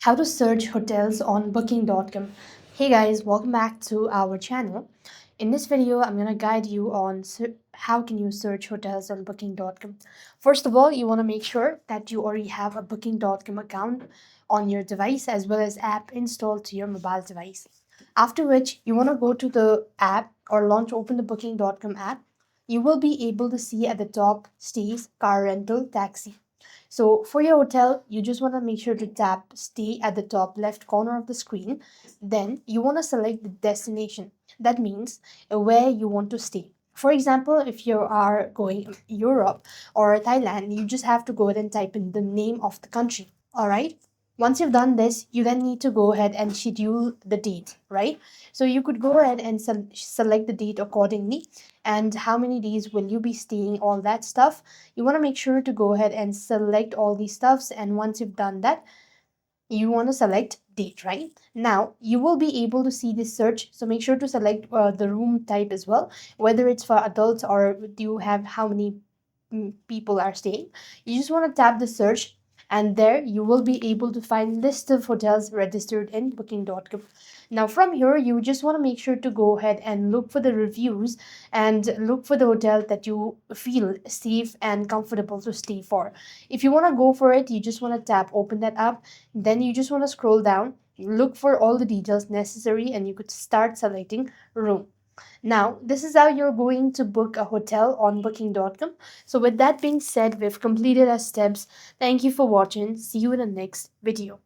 How to search hotels on booking.com. Hey guys, welcome back to our channel. In this video, I'm going to guide you on how can you search hotels on booking.com. First of all, you want to make sure that you already have a booking.com account on your device as well as app installed to your mobile device. After which, you want to go to the app or launch open the booking.com app. You will be able to see at the top stays, car rental, taxi. So for your hotel, you just want to make sure to tap stay at the top left corner of the screen. Then you want to select the destination. That means where you want to stay. For example, if you are going Europe or Thailand, you just have to go ahead and type in the name of the country. All right. Once you've done this, you then need to go ahead and schedule the date, right? So you could go ahead and select the date accordingly and how many days will you be staying, all that stuff. You want to make sure to go ahead and select all these stuffs, and once you've done that, you want to select date. Right now you will be able to see this search, so make sure to select the room type as well, whether it's for adults or do you have how many people are staying. You just want to tap the search, and there you will be able to find list of hotels registered in booking.com. Now from here you just want to make sure to go ahead and look for the reviews and look for the hotel that you feel safe and comfortable to stay for. If you want to go for it, you just want to tap open that up, then you just want to scroll down, look for all the details necessary, and you could start selecting room. Now, this is how you're going to book a hotel on booking.com. So, with that being said, we've completed our steps. Thank you for watching. See you in the next video.